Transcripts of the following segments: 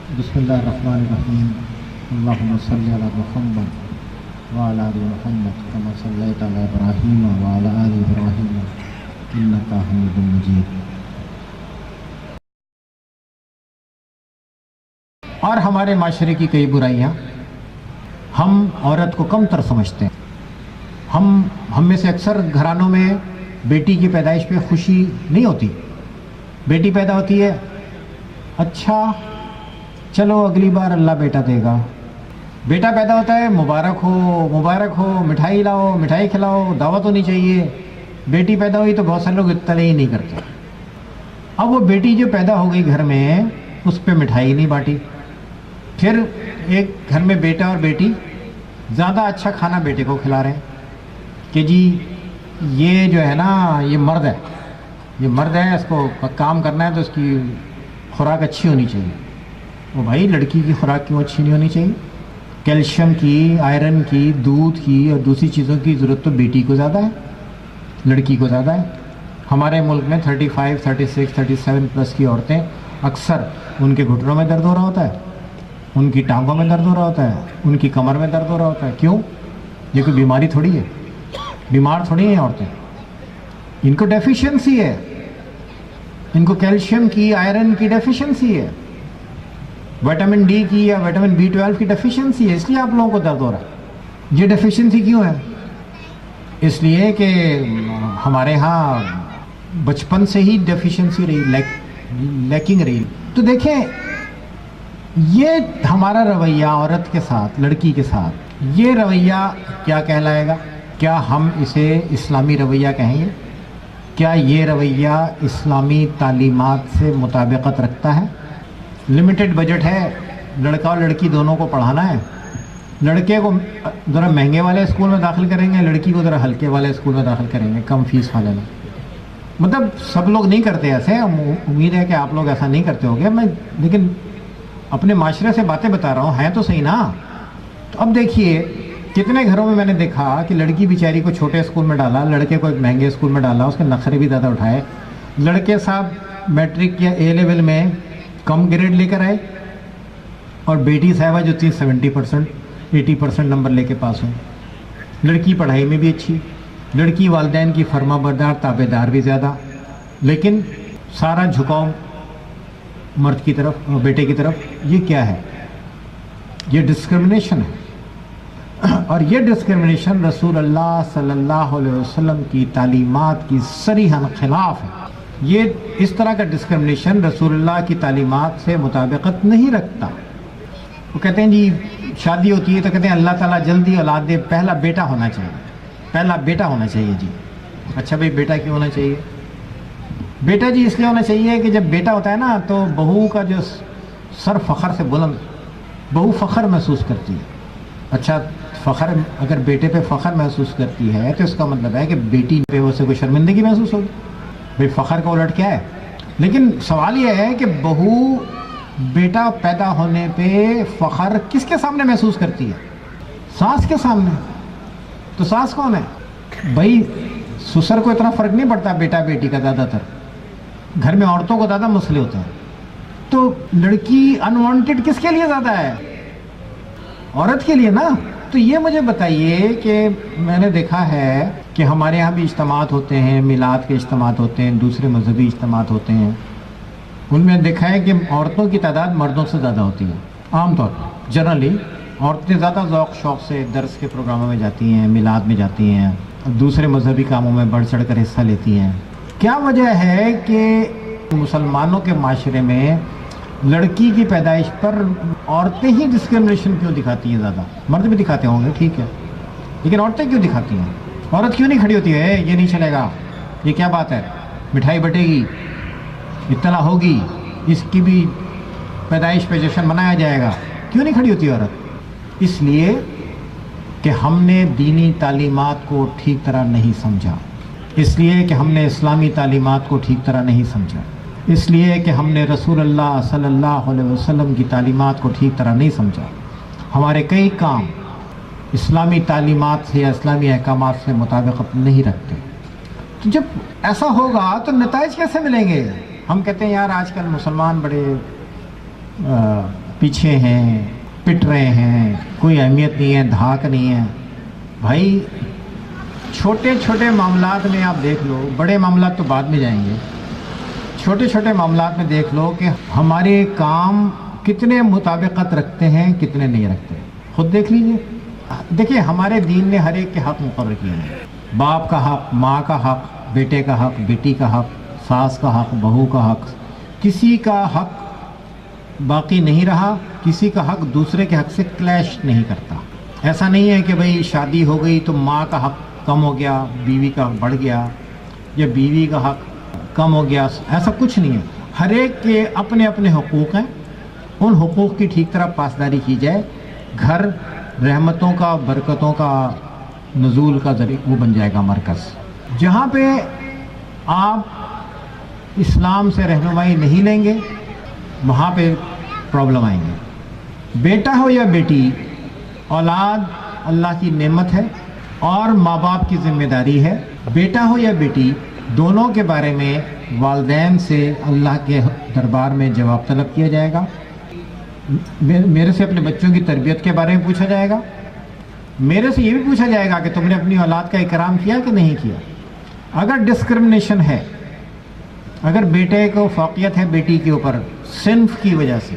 بسم اللہ الرحمن الرحیم اللہم صلی علی محمد وعلی آل محمد کما صلیت علی ابراہیم وعلی آل ابراہیم انک حمید مجید۔ اور ہمارے معاشرے کی کئی برائیاں، ہم عورت کو کم تر سمجھتے ہیں۔ ہم میں سے اکثر گھرانوں میں بیٹی کی پیدائش پہ خوشی نہیں ہوتی۔ بیٹی پیدا ہوتی ہے، اچھا چلو اگلی بار اللہ بیٹا دے گا۔ بیٹا پیدا ہوتا ہے، مبارک ہو، مٹھائی لاؤ، مٹھائی کھلاؤ، دعوت ہونی چاہیے۔ بیٹی پیدا ہوئی تو بہت سارے لوگ اطلاع ہی نہیں کرتے۔ اب وہ بیٹی جو پیدا ہو گئی گھر میں، اس پہ مٹھائی نہیں بانٹی۔ پھر ایک گھر میں بیٹا اور بیٹی، زیادہ اچھا کھانا بیٹے کو کھلا رہے ہیں کہ جی یہ جو ہے نا، یہ مرد ہے، اس کو کام کرنا ہے تو اس کی خوراک اچھی ہونی چاہیے۔ وہ بھائی لڑکی کی خوراک کیوں اچھی نہیں ہونی چاہیے؟ کیلشیم کی، آئرن کی، دودھ کی اور دوسری چیزوں کی ضرورت تو بیٹی کو زیادہ ہے، لڑکی کو زیادہ ہے۔ ہمارے ملک میں 35، 36، 37 پلس کی عورتیں اکثر ان کے گھٹنوں میں درد ہو رہا ہوتا ہے، ان کی ٹانگوں میں درد ہو رہا ہوتا ہے، ان کی کمر میں درد ہو رہا ہوتا ہے۔ کیوں؟ یہ کوئی بیماری تھوڑی ہے، بیمار تھوڑی ہیں عورتیں، ان کو ڈیفیشنسی ہے، ان کو کیلشیم کی، آئرن کی ڈیفیشنسی ہے، وٹامن ڈی کی یا وٹامن B12 کی ڈیفیشنسی ہے، اس لیے آپ لوگوں کو درد ہو رہا ہے۔ یہ ڈیفیشنسی کیوں ہے؟ اس لیے کہ ہمارے ہاں بچپن سے ہی ڈیفیشنسی رہی، لیکنگ رہی۔ تو دیکھیں یہ ہمارا رویہ عورت کے ساتھ، لڑکی کے ساتھ، یہ رویہ کیا کہلائے گا؟ کیا ہم اسے اسلامی رویہ کہیں گے؟ کیا یہ رویہ اسلامی تعلیمات سے مطابقت رکھتا ہے؟ لمیٹڈ بجٹ ہے، لڑکا اور لڑکی دونوں کو پڑھانا ہے، لڑکے کو ذرا مہنگے والے اسکول میں داخل کریں گے، لڑکی کو ذرا ہلکے والے اسکول میں داخل کریں گے، کم فیس والے میں۔ مطلب سب لوگ نہیں کرتے ایسے، امید ہے کہ آپ لوگ ایسا نہیں کرتے ہوگے، میں لیکن اپنے معاشرے سے باتیں بتا رہا ہوں، ہیں تو صحیح نا۔ تو اب دیکھیے کتنے گھروں میں نے دیکھا کہ لڑکی بیچاری کو چھوٹے اسکول میں ڈالا، لڑکے کو ایک مہنگے اسکول میں ڈالا، اس کے نخرے بھی زیادہ اٹھائے۔ لڑکے صاحب میٹرک یا A لیول میں کم گریڈ لے کر آئے، اور بیٹی صاحبہ جو تھی 70%، 80% نمبر لے کے پاس ہوئی۔ لڑکی پڑھائی میں بھی اچھی، لڑکی والدین کی فرما بردار، تابع دار بھی زیادہ، لیکن سارا جھکاؤ مرد کی طرف، بیٹے کی طرف۔ یہ کیا ہے؟ یہ ڈسکرمنیشن ہے، اور یہ ڈسکرمنیشن رسول اللہ صلی اللہ علیہ وسلم کی تعلیمات کی صریحاً خلاف ہے۔ یہ اس طرح کا ڈسکرمنیشن رسول اللہ کی تعلیمات سے مطابقت نہیں رکھتا۔ وہ کہتے ہیں جی شادی ہوتی ہے تو کہتے ہیں اللہ تعالیٰ جلدی اولاد دے، پہلا بیٹا ہونا چاہیے، پہلا بیٹا ہونا چاہیے جی۔ اچھا بھائی بیٹا کیوں ہونا چاہیے؟ بیٹا جی اس لیے ہونا چاہیے کہ جب بیٹا ہوتا ہے نا تو بہو کا جو سر فخر سے بلند، بہو فخر محسوس کرتی ہے۔ اچھا فخر، اگر بیٹے پہ فخر محسوس کرتی ہے تو اس کا مطلب ہے کہ بیٹی پہ اسے کوئی شرمندگی محسوس ہوگی۔ بھائی فخر کا الٹ کیا ہے؟ لیکن سوال یہ ہے کہ بہو بیٹا پیدا ہونے پہ فخر کس کے سامنے محسوس کرتی ہے؟ ساس کے سامنے۔ تو ساس کون ہے؟ بھائی سسر کو اتنا فرق نہیں پڑتا بیٹا بیٹی کا، زیادہ تر گھر میں عورتوں کو زیادہ مسئلے ہوتے ہیں۔ تو لڑکی انوانٹڈ کس کے لیے زیادہ ہے؟ عورت کے لیے نا۔ تو یہ مجھے بتائیے کہ میں نے دیکھا ہے کہ ہمارے ہاں بھی اجتماعات ہوتے ہیں، میلاد کے اجتماعات ہوتے ہیں، دوسرے مذہبی اجتماعات ہوتے ہیں، ان میں دیکھا ہے کہ عورتوں کی تعداد مردوں سے زیادہ ہوتی ہے۔ عام طور پر جنرلی عورتیں زیادہ ذوق شوق سے درس کے پروگراموں میں جاتی ہیں، میلاد میں جاتی ہیں، دوسرے مذہبی کاموں میں بڑھ چڑھ کر حصہ لیتی ہیں۔ کیا وجہ ہے کہ مسلمانوں کے معاشرے میں لڑکی کی پیدائش پر عورتیں ہی ڈسکرمنیشن کیوں دکھاتی ہیں؟ زیادہ مرد بھی دکھاتے ہوں گے، ٹھیک ہے، لیکن عورتیں کیوں دکھاتی ہیں؟ عورت کیوں نہیں کھڑی ہوتی ہے یہ نہیں چلے گا، یہ کیا بات ہے، مٹھائی بٹے گی، اطلاع ہوگی، اس کی بھی پیدائش پہ جشن منایا جائے گا؟ کیوں نہیں کھڑی ہوتی عورت؟ اس لیے کہ ہم نے دینی تعلیمات کو ٹھیک طرح نہیں سمجھا، اس لیے کہ ہم نے اسلامی تعلیمات کو ٹھیک طرح نہیں سمجھا، اس لیے کہ ہم نے رسول اللہ صلی اللہ علیہ وسلم کی تعلیمات کو ٹھیک طرح نہیں سمجھا۔ ہمارے کئی کام اسلامی تعلیمات سے یا اسلامی احکامات سے مطابقت نہیں رکھتے۔ تو جب ایسا ہوگا تو نتائج کیسے ملیں گے؟ ہم کہتے ہیں یار آج کل مسلمان بڑے پیچھے ہیں, پٹ رہے ہیں, کوئی اہمیت نہیں ہے, دھاک نہیں ہے. بھائی چھوٹے چھوٹے معاملات میں آپ دیکھ لو, بڑے معاملات تو بعد میں جائیں گے, چھوٹے چھوٹے معاملات میں دیکھ لو کہ ہمارے کام کتنے مطابقت رکھتے ہیں, کتنے نہیں رکھتے. خود دیکھ لیجئے. دیکھیے ہمارے دین نے ہر ایک کے حق مقرر کیے ہیں. باپ کا حق, ماں کا حق, بیٹے کا حق, بیٹی کا حق, ساس کا حق, بہو کا حق. کسی کا حق باقی نہیں رہا, کسی کا حق دوسرے کے حق سے کلیش نہیں کرتا. ایسا نہیں ہے کہ بھئی شادی ہو گئی تو ماں کا حق کم ہو گیا, بیوی کا بڑھ گیا, یا بیوی کا حق کم ہو گیا. ایسا کچھ نہیں ہے. ہر ایک کے اپنے اپنے حقوق ہیں, ان حقوق کی ٹھیک طرح پاسداری کی جائے. گھر رحمتوں کا, برکتوں کا نزول کا ذریعہ وہ بن جائے گا مرکز. جہاں پہ آپ اسلام سے رہنمائی نہیں لیں گے وہاں پہ پرابلم آئیں گے. بیٹا ہو یا بیٹی, اولاد اللہ کی نعمت ہے اور ماں باپ کی ذمہ داری ہے. بیٹا ہو یا بیٹی, دونوں کے بارے میں والدین سے اللہ کے دربار میں جواب طلب کیا جائے گا. میرے سے اپنے بچوں کی تربیت کے بارے میں پوچھا جائے گا. میرے سے یہ بھی پوچھا جائے گا کہ تم نے اپنی اولاد کا اکرام کیا کہ نہیں کیا. اگر ڈسکرمنیشن ہے, اگر بیٹے کو فوقیت ہے بیٹی کے اوپر صنف کی وجہ سے,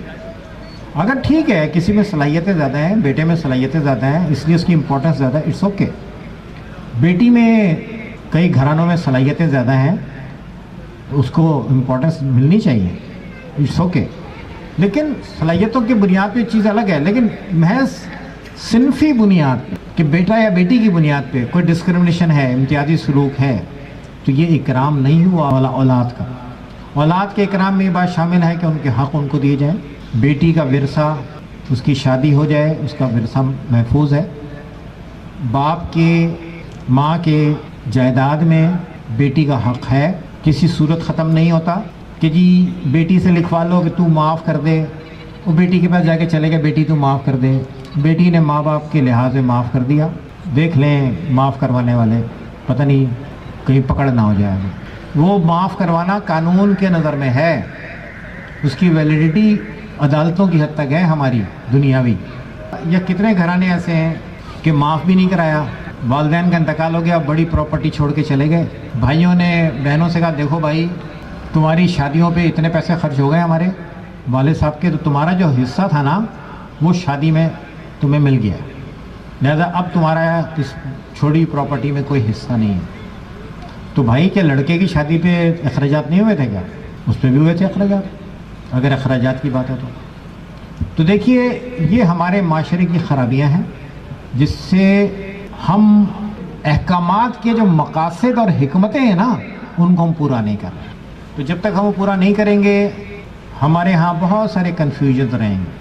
اگر ٹھیک ہے کسی میں صلاحیتیں زیادہ ہیں, بیٹے میں صلاحیتیں زیادہ ہیں اس لیے اس کی امپورٹنس زیادہ ہے, اٹس اوکے. بیٹی میں کئی گھرانوں میں صلاحیتیں زیادہ ہیں, اس کو امپورٹنس ملنی چاہیے, اٹس اوکے. لیکن صلاحیتوں کی بنیاد پہ چیز الگ ہے. لیکن محض صنفی بنیاد پہ کہ بیٹا یا بیٹی کی بنیاد پہ کوئی ڈسکرمنیشن ہے, امتیازی سلوک ہے, تو یہ اکرام نہیں ہوا اولاد کا. اولاد کے اکرام میں یہ بات شامل ہے کہ ان کے حق ان کو دیے جائیں. بیٹی کا ورثہ, اس کی شادی ہو جائے, اس کا ورثہ محفوظ ہے. باپ کے, ماں کے جائیداد میں بیٹی کا حق ہے, کسی صورت ختم نہیں ہوتا کہ جی بیٹی سے لکھوا لو کہ تو معاف کر دے, وہ بیٹی کے پاس جا کے چلے گا بیٹی تو معاف کر دے. بیٹی نے ماں باپ کے لحاظ سے معاف کر دیا, دیکھ لیں معاف کروانے والے پتہ نہیں کہیں پکڑ نہ ہو جائے. وہ معاف کروانا قانون کے نظر میں ہے, اس کی ویلیڈیٹی عدالتوں کی حد تک ہے ہماری دنیاوی. یا کتنے گھرانے ایسے ہیں کہ معاف بھی نہیں کرایا, والدین کا انتقال ہو گیا, بڑی پراپرٹی چھوڑ کے چلے گئے. بھائیوں نے بہنوں سے کہا دیکھو بھائی تمہاری شادیوں پہ اتنے پیسے خرچ ہو گئے ہمارے والد صاحب کے, تو تمہارا جو حصہ تھا نا وہ شادی میں تمہیں مل گیا, لہذا اب تمہارا اس چھوڑی پراپرٹی میں کوئی حصہ نہیں ہے. تو بھائی کیا لڑکے کی شادی پہ اخراجات نہیں ہوئے تھے کیا؟ اس پہ بھی ہوئے تھے اخراجات, اگر اخراجات کی بات ہے تو دیکھیے یہ ہمارے معاشرے کی خرابیاں ہیں جس سے ہم احکامات کے جو مقاصد اور حکمتیں ہیں نا ان کو ہم پورا نہیں کر رہے. تو جب تک ہم وہ پورا نہیں کریں گے ہمارے ہاں بہت سارے کنفیوژنز رہیں گے.